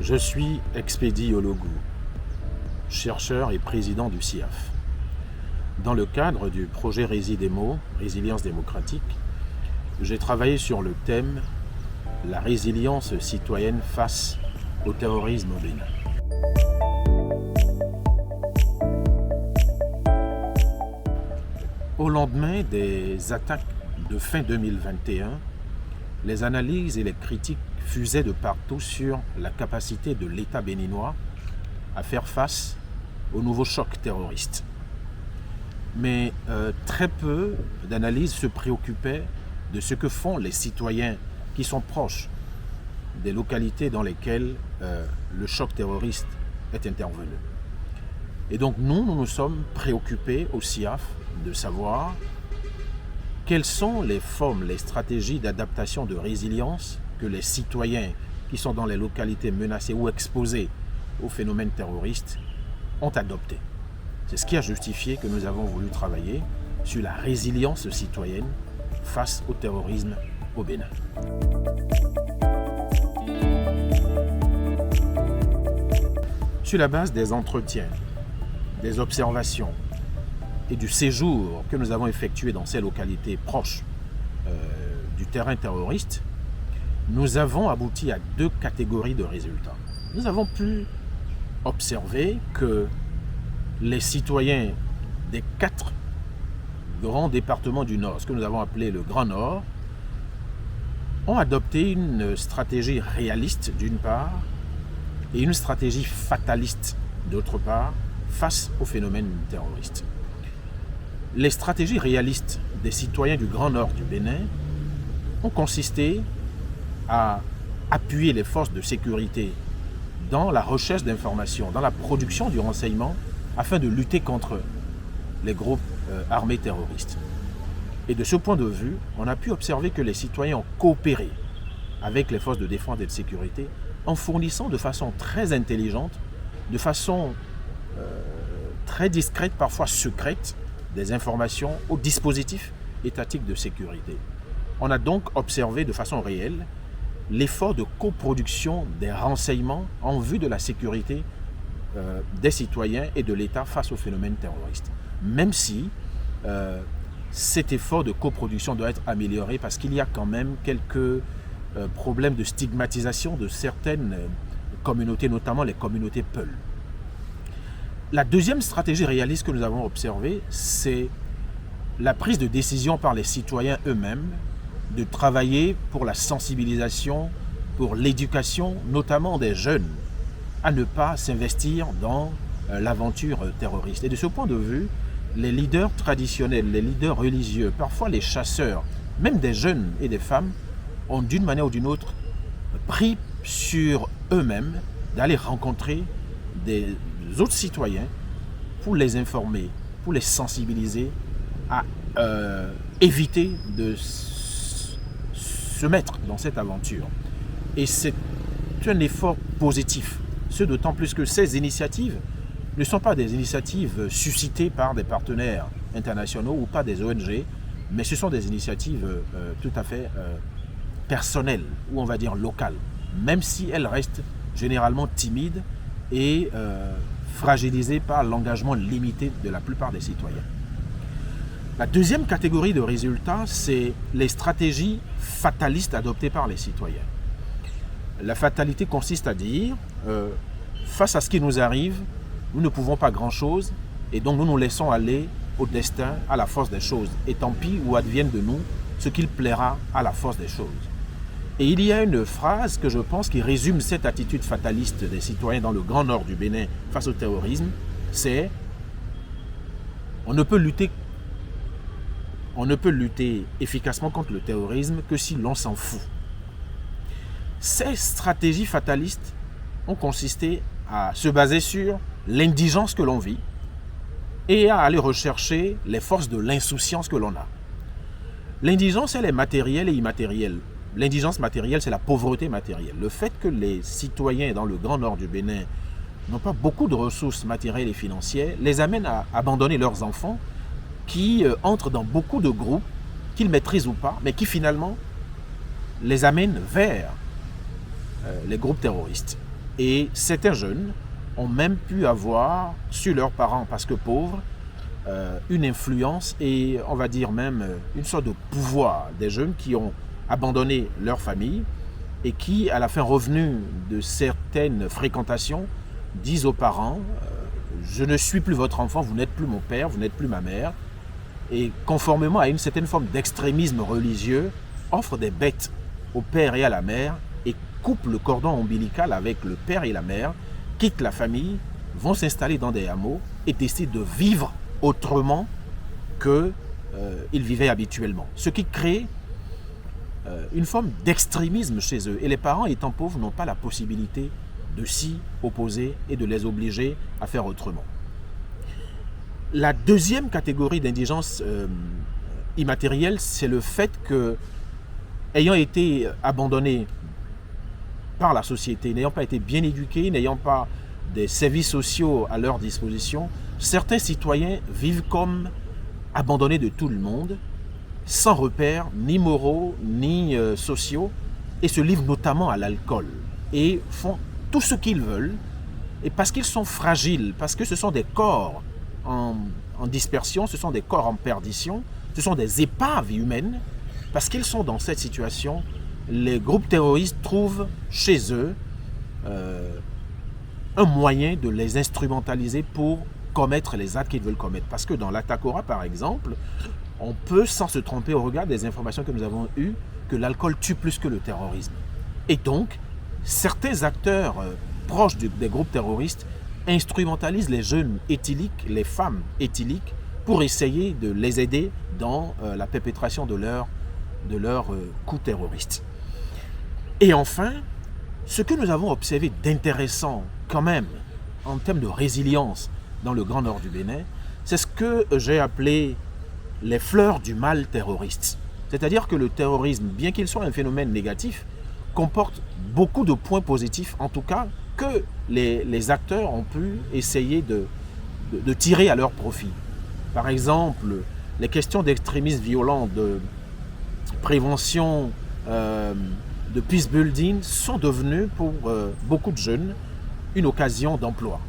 Je suis Expédie Ologu, chercheur et président du CIAF. Dans le cadre du projet Résidémo, Résilience démocratique, j'ai travaillé sur le thème « La résilience citoyenne face au terrorisme au Bénin ». Au lendemain des attaques de fin 2021, les analyses et les critiques fusaient de partout sur la capacité de l'État béninois à faire face au nouveau choc terroriste. Mais très peu d'analyses se préoccupaient de ce que font les citoyens qui sont proches des localités dans lesquelles le choc terroriste est intervenu. Et donc nous nous sommes préoccupés au CIAF de savoir quelles sont les formes, les stratégies d'adaptation de résilience que les citoyens qui sont dans les localités menacées ou exposées aux phénomènes terroristes ont adoptées. C'est ce qui a justifié que nous avons voulu travailler sur la résilience citoyenne face au terrorisme au Bénin. Sur la base des entretiens, des observations et du séjour que nous avons effectué dans ces localités proches du terrain terroriste, nous avons abouti à deux catégories de résultats. Nous avons pu observer que les citoyens des 4 grands départements du Nord, ce que nous avons appelé le Grand Nord, ont adopté une stratégie réaliste d'une part et une stratégie fataliste d'autre part face au phénomène terroriste. Les stratégies réalistes des citoyens du Grand Nord du Bénin ont consisté à appuyer les forces de sécurité dans la recherche d'informations, dans la production du renseignement, afin de lutter contre les groupes armés terroristes. Et de ce point de vue, on a pu observer que les citoyens ont coopéré avec les forces de défense et de sécurité en fournissant de façon très intelligente, de façon très discrète, parfois secrète, des informations aux dispositifs étatiques de sécurité. On a donc observé de façon réelle l'effort de coproduction des renseignements en vue de la sécurité des citoyens et de l'État face au phénomène terroriste. Même si cet effort de coproduction doit être amélioré parce qu'il y a quand même quelques problèmes de stigmatisation de certaines communautés, notamment les communautés Peul. La deuxième stratégie réaliste que nous avons observée, c'est la prise de décision par les citoyens eux-mêmes de travailler pour la sensibilisation, pour l'éducation, notamment des jeunes, à ne pas s'investir dans l'aventure terroriste. Et de ce point de vue, les leaders traditionnels, les leaders religieux, parfois les chasseurs, même des jeunes et des femmes, ont d'une manière ou d'une autre pris sur eux-mêmes d'aller rencontrer des autres citoyens pour les informer, pour les sensibiliser à éviter de se mettre dans cette aventure. Et c'est un effort positif, ce d'autant plus que ces initiatives ne sont pas des initiatives suscitées par des partenaires internationaux ou pas des ONG, mais ce sont des initiatives tout à fait personnelles, ou on va dire locales, même si elles restent généralement timides et fragilisées par l'engagement limité de la plupart des citoyens. La deuxième catégorie de résultats, c'est les stratégies fatalistes adoptées par les citoyens. La fatalité consiste à dire, face à ce qui nous arrive, nous ne pouvons pas grand-chose et donc nous nous laissons aller au destin, à la force des choses. Et tant pis où advienne de nous ce qu'il plaira à la force des choses. Et il y a une phrase que je pense qui résume cette attitude fataliste des citoyens dans le Grand Nord du Bénin face au terrorisme, c'est « on ne peut lutter efficacement contre le terrorisme que si l'on s'en fout ». Ces stratégies fatalistes ont consisté à se baser sur l'indigence que l'on vit et à aller rechercher les forces de l'insouciance que l'on a. L'indigence, elle est matérielle et immatérielle. L'indigence matérielle, c'est la pauvreté matérielle. Le fait que les citoyens dans le Grand Nord du Bénin n'ont pas beaucoup de ressources matérielles et financières les amène à abandonner leurs enfants qui entrent dans beaucoup de groupes qu'ils maîtrisent ou pas, mais qui finalement les amènent vers les groupes terroristes. Et certains jeunes ont même pu avoir sur leurs parents, parce que pauvres, une influence et on va dire même une sorte de pouvoir. Des jeunes qui ont abandonné leur famille et qui, à la fin, revenus de certaines fréquentations, disent aux parents je ne suis plus votre enfant, vous n'êtes plus mon père, vous n'êtes plus ma mère. Et conformément à une certaine forme d'extrémisme religieux, offre des bêtes au père et à la mère et coupe le cordon ombilical avec le père et la mère, quittent la famille, vont s'installer dans des hameaux et décident de vivre autrement qu'ils vivaient habituellement. Ce qui crée une forme d'extrémisme chez eux. Et les parents, étant pauvres, n'ont pas la possibilité de s'y opposer et de les obliger à faire autrement. La deuxième catégorie d'indigence immatérielle, c'est le fait que, ayant été abandonnés par la société, n'ayant pas été bien éduqués, n'ayant pas des services sociaux à leur disposition, certains citoyens vivent comme abandonnés de tout le monde, sans repères ni moraux ni sociaux, et se livrent notamment à l'alcool et font tout ce qu'ils veulent, et parce qu'ils sont fragiles, parce que ce sont des corps en dispersion, ce sont des corps en perdition, ce sont des épaves humaines, parce qu'ils sont dans cette situation, les groupes terroristes trouvent chez eux un moyen de les instrumentaliser pour commettre les actes qu'ils veulent commettre. Parce que dans l'Atakora, par exemple, on peut, sans se tromper au regard des informations que nous avons eues, que l'alcool tue plus que le terrorisme. Et donc, certains acteurs proches des groupes terroristes instrumentalisent les jeunes éthyliques, les femmes éthyliques, pour essayer de les aider dans la perpétration de leurs coups terroristes. Et enfin, ce que nous avons observé d'intéressant quand même en termes de résilience dans le Grand Nord du Bénin, c'est ce que j'ai appelé les fleurs du mal terroriste. C'est-à-dire que le terrorisme, bien qu'il soit un phénomène négatif, comporte beaucoup de points positifs, en tout cas, que les acteurs ont pu essayer de tirer à leur profit. Par exemple, les questions d'extrémisme violent, de prévention, de peace building sont devenues pour beaucoup de jeunes une occasion d'emploi.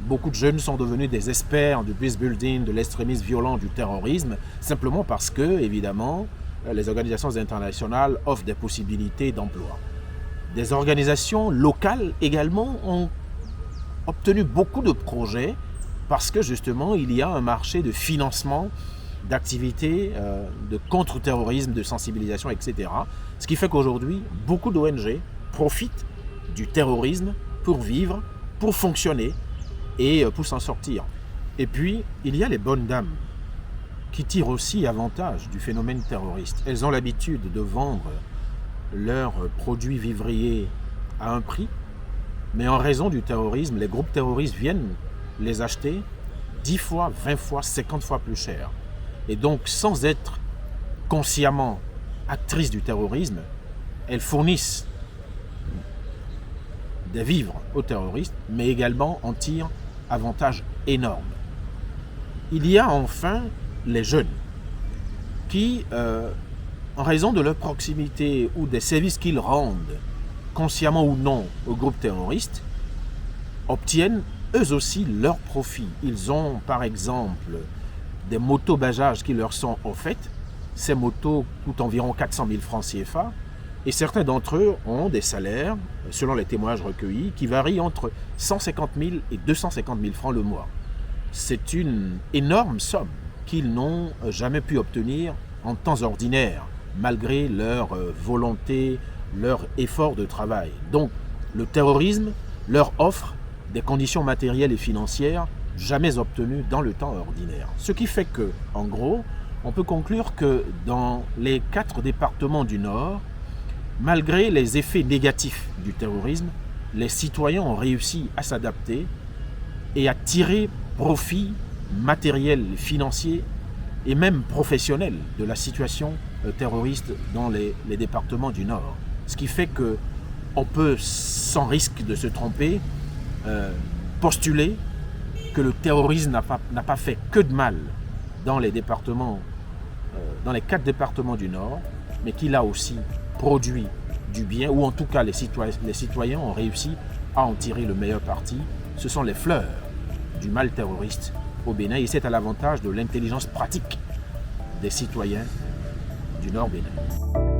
Beaucoup de jeunes sont devenus des experts du peace building, de l'extrémisme violent, du terrorisme, simplement parce que, évidemment, les organisations internationales offrent des possibilités d'emploi. Des organisations locales également ont obtenu beaucoup de projets parce que justement il y a un marché de financement d'activités de contre-terrorisme, de sensibilisation, etc. Ce qui fait qu'aujourd'hui, beaucoup d'ONG profitent du terrorisme pour vivre, pour fonctionner et pour s'en sortir. Et puis, il y a les bonnes dames qui tirent aussi avantage du phénomène terroriste. Elles ont l'habitude de vendre leurs produits vivriers à un prix, mais en raison du terrorisme, les groupes terroristes viennent les acheter 10 fois, 20 fois, 50 fois plus cher. Et donc, sans être consciemment actrices du terrorisme, elles fournissent des vivres aux terroristes, mais également en tirent avantage énorme. Il y a enfin les jeunes qui, en raison de leur proximité ou des services qu'ils rendent, consciemment ou non, aux groupes terroristes, obtiennent eux aussi leur profit. Ils ont par exemple des motos Bajaj qui leur sont offertes. Ces motos coûtent environ 400 000 francs CFA et certains d'entre eux ont des salaires, selon les témoignages recueillis, qui varient entre 150 000 et 250 000 francs le mois. C'est une énorme somme qu'ils n'ont jamais pu obtenir en temps ordinaire, malgré leur volonté, leur effort de travail. Donc, le terrorisme leur offre des conditions matérielles et financières jamais obtenues dans le temps ordinaire. Ce qui fait que, en gros, on peut conclure que dans les 4 départements du Nord, malgré les effets négatifs du terrorisme, les citoyens ont réussi à s'adapter et à tirer profit matériel, financier et même professionnel de la situation terroriste dans les départements du Nord. Ce qui fait qu'on peut, sans risque de se tromper, postuler que le terrorisme n'a pas fait que de mal dans les départements, dans les 4 départements du Nord, mais qu'il a aussi produit du bien, ou en tout cas les citoyens ont réussi à en tirer le meilleur parti. Ce sont les fleurs du mal terroriste au Bénin et c'est à l'avantage de l'intelligence pratique des citoyens du Nord Bénin.